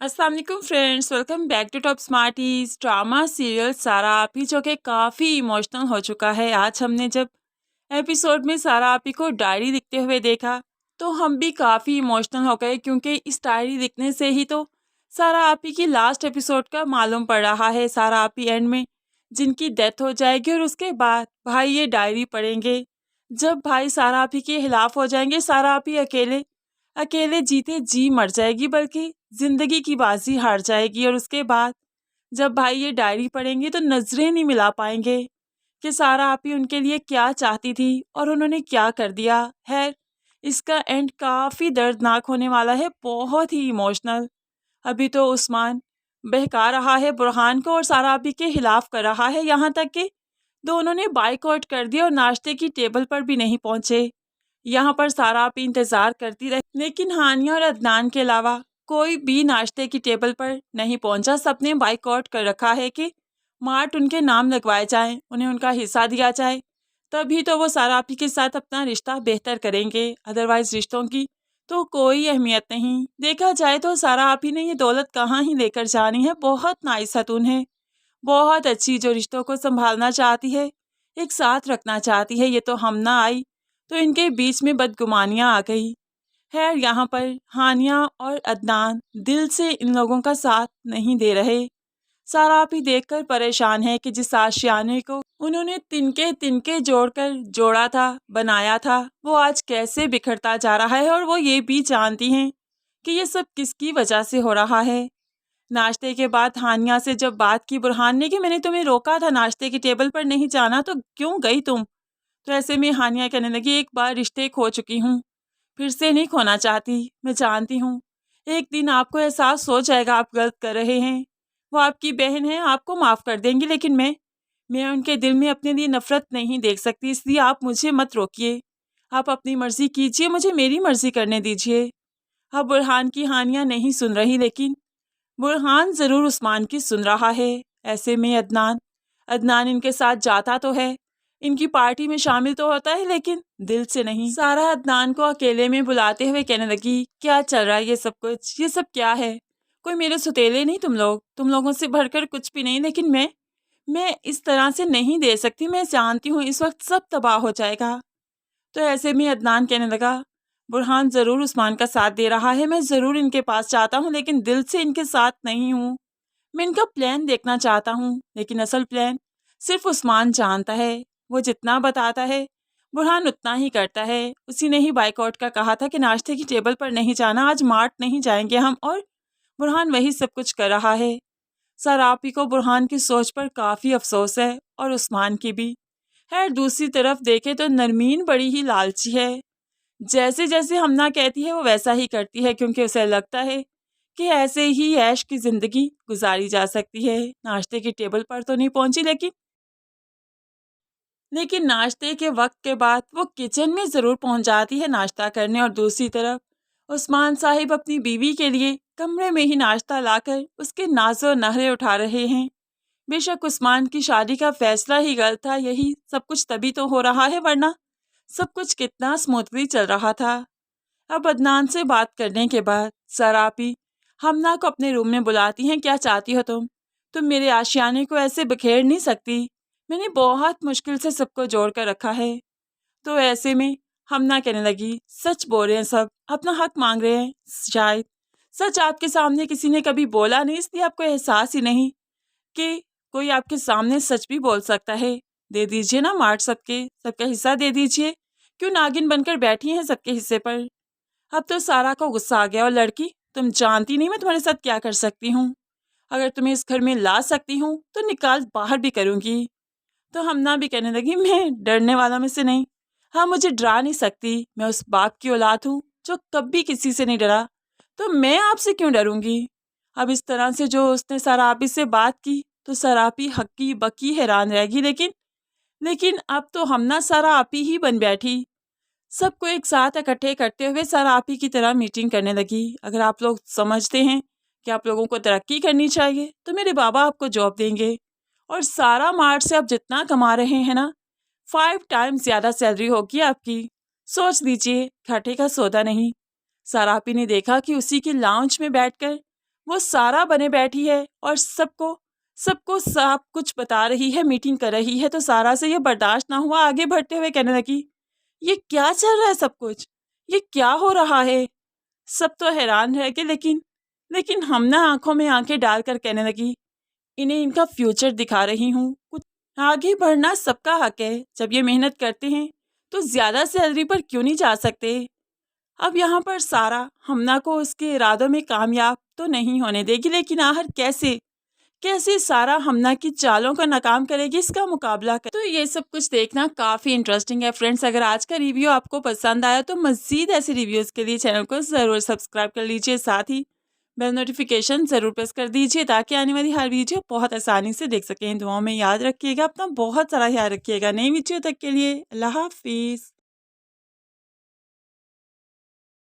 अस्सलाम वालेकुम friends, welcome back to Top Smarties. Drama serial Sara Aapi जो कि काफ़ी इमोशनल हो चुका है। आज हमने जब एपिसोड में सारा आपी को डायरी लिखते हुए देखा तो हम भी काफ़ी इमोशनल हो गए, क्योंकि इस डायरी लिखने से ही तो सारा आपी की लास्ट एपिसोड का मालूम पड़ रहा है। सारा आपी एंड में जिनकी डेथ हो जाएगी और उसके बाद भाई ये डायरी पढ़ेंगे। जब भाई सारा आपी के खिलाफ हो जाएंगे, सारा आपी अकेले अकेले जीते जी मर जाएगी, बल्कि जिंदगी की बाजी हार जाएगी। और उसके बाद जब भाई ये डायरी पढ़ेंगे तो नजरें नहीं मिला पाएंगे कि सारा आपी उनके लिए क्या चाहती थी और उन्होंने क्या कर दिया है। इसका एंड काफ़ी दर्दनाक होने वाला है, बहुत ही इमोशनल। अभी तो उस्मान बहका रहा है बुरहान को और सारा आपी के खिलाफ कर रहा है, यहाँ तक कि दोनों ने बाइकआउट कर दिया और नाश्ते की टेबल पर भी नहीं पहुंचे। यहाँ पर सारा आपी इंतज़ार करती रही, लेकिन हानिया और अदनान के अलावा कोई भी नाश्ते की टेबल पर नहीं पहुंचा। सबने बाइकआउट कर रखा है कि मार्ट उनके नाम लगवाए जाएं, उन्हें उनका हिस्सा दिया जाए, तभी तो वो सारा आपी के साथ अपना रिश्ता बेहतर करेंगे। अदरवाइज रिश्तों की तो कोई अहमियत नहीं। देखा जाए तो सारा आपी ने ये दौलत कहाँ ही लेकर जानी है। बहुत नाइस हतून है, बहुत अच्छी, जो रिश्तों को संभालना चाहती है, एक साथ रखना चाहती है। ये तो हम ना आई तो इनके बीच में बदगुमानियाँ आ गई। खैर, यहाँ पर हानिया और अदनान दिल से इन लोगों का साथ नहीं दे रहे। सारा आपी देखकर परेशान है कि जिस आशियाने को उन्होंने तिनके तिनके जोड़कर जोड़ा था, बनाया था, वो आज कैसे बिखरता जा रहा है। और वो ये भी जानती हैं कि ये सब किसकी वजह से हो रहा है। नाश्ते के बाद हानिया से जब बात की बुरहान ने कि मैंने तुम्हें रोका था नाश्ते की टेबल पर नहीं जाना, तो क्यों गई तुम? तो ऐसे में हानिया कहने लगी, एक बार रिश्ते खो चुकी हूँ, फिर से नहीं खोना चाहती। मैं जानती हूँ एक दिन आपको एहसास हो जाएगा आप गलत कर रहे हैं। वो आपकी बहन है, आपको माफ़ कर देंगी, लेकिन मैं उनके दिल में अपने लिए नफ़रत नहीं देख सकती। इसलिए आप मुझे मत रोकिए, आप अपनी मर्ज़ी कीजिए, मुझे मेरी मर्ज़ी करने दीजिए। अब बुरहान की हानिया नहीं सुन रही, लेकिन बुरहान ज़रूर उस्मान की सुन रहा है। ऐसे में अदनान अदनान इनके साथ जाता तो है, इनकी पार्टी में शामिल तो होता है, लेकिन दिल से नहीं। सारा अदनान को अकेले में बुलाते हुए कहने लगी, क्या चल रहा है ये सब कुछ, ये सब क्या है? कोई मेरे सुतेले नहीं तुम लोग, तुम लोगों से बढ़कर कुछ भी नहीं, लेकिन मैं इस तरह से नहीं दे सकती। मैं जानती हूँ इस वक्त सब तबाह हो जाएगा। तो ऐसे में अदनान कहने लगा, बुरहान ज़रूर उस्मान का साथ दे रहा है, मैं ज़रूर इनके पास चाहता हूँ, लेकिन दिल से इनके साथ नहीं हूँ। मैं इनका प्लान देखना चाहता हूँ, लेकिन असल प्लान सिर्फ उस्मान जानता है। वो जितना बताता है बुरहान उतना ही करता है। उसी ने ही बाइकआउट का कहा था कि नाश्ते की टेबल पर नहीं जाना, आज मार्ट नहीं जाएंगे हम, और बुरहान वही सब कुछ कर रहा है। सरापी को बुरहान की सोच पर काफ़ी अफसोस है और उस्मान की भी। खैर, दूसरी तरफ देखे तो नरमीन बड़ी ही लालची है। जैसे जैसे हमना कहती है वो वैसा ही करती है, क्योंकि उसे लगता है कि ऐसे ही ऐश की ज़िंदगी गुजारी जा सकती है। नाश्ते की टेबल पर तो नहीं पहुंची, लेकिन नाश्ते के वक्त के बाद वो किचन में ज़रूर पहुंच जाती है नाश्ता करने। और दूसरी तरफ उस्मान साहिब अपनी बीवी के लिए कमरे में ही नाश्ता लाकर उसके नाज़ो नखरे उठा रहे हैं। बेशक उस्मान की शादी का फैसला ही गलत था, यही सब कुछ तभी तो हो रहा है, वरना सब कुछ कितना स्मूथली चल रहा था। अब अदनान से बात करने के बाद सरापी हमना को अपने रूम में बुलाती हैं। क्या चाहती हो तुम मेरे आशियाने को ऐसे बिखेर नहीं सकती, मैंने बहुत मुश्किल से सबको जोड़ कर रखा है। तो ऐसे में हमना कहने लगी, सच बोल रहे हैं सब, अपना हक मांग रहे हैं। शायद सच आपके सामने किसी ने कभी बोला नहीं, इसलिए आपको एहसास ही नहीं कि कोई आपके सामने सच भी बोल सकता है। दे दीजिए ना मार्ट, सबका हिस्सा दे दीजिए। क्यों नागिन बनकर बैठी हैं सबके हिस्से पर? अब तो सारा को गुस्सा आ गया। और लड़की, तुम जानती नहीं मैं तुम्हारे साथ क्या कर सकती हूँ। अगर तुम्हें इस घर में ला सकती हूँ तो निकाल बाहर भी करूँगी। तो हमना भी कहने लगी, मैं डरने वाला में से नहीं। हाँ, मुझे डरा नहीं सकती, मैं उस बाप की औलाद हूँ जो कभी किसी से नहीं डरा, तो मैं आपसे क्यों डरूंगी? अब इस तरह से जो उसने सरापी से बात की तो सरापी हक्की बक्की हैरान रहेगी, लेकिन लेकिन अब तो हमना सरापी ही बन बैठी। सबको एक साथ इकट्ठे करते हुए सरापी की तरह मीटिंग करने लगी। अगर आप लोग समझते हैं कि आप लोगों को तरक्की करनी चाहिए तो मेरे बाबा आपको जॉब देंगे, और सारा मार्ट से आप जितना कमा रहे हैं ना, 5 टाइम्स ज़्यादा सैलरी होगी आपकी। सोच लीजिए, घाटे का सौदा नहीं। सरापी ने देखा कि उसी के लाउंज में बैठकर वो सारा बने बैठी है और सबको सबको सब कुछ बता रही है, मीटिंग कर रही है। तो सारा से ये बर्दाश्त ना हुआ, आगे बढ़ते हुए कहने लगी, ये क्या चल रहा है सब कुछ, ये क्या हो रहा है। सब तो हैरान रह गए, लेकिन लेकिन हम ना आंखों में आंखें डालकर कहने लगी, इन्हें इनका फ्यूचर दिखा रही हूँ। कुछ आगे बढ़ना सबका हक है, जब ये मेहनत करते हैं तो ज़्यादा सैलरी पर क्यों नहीं जा सकते। अब यहाँ पर सारा हमना को उसके इरादों में कामयाब तो नहीं होने देगी, लेकिन आखिर कैसे कैसे सारा हमना की चालों का नाकाम करेगी, इसका मुकाबला कर। तो ये सब कुछ देखना काफ़ी इंटरेस्टिंग है फ्रेंड्स। अगर आज का रिव्यू आपको पसंद आया तो मज़ीद ऐसे रिव्यूज़ के लिए चैनल को ज़रूर सब्सक्राइब कर लीजिए, साथ ही बेल नोटिफिकेशन ज़रूर प्रेस कर दीजिए ताकि आने वाली हर वीडियो बहुत आसानी से देख सकें। दुआओं में याद रखिएगा, अपना बहुत सारा ख्याल रखिएगा। नई वीडियो तक के लिए अल्लाह हाफिज़।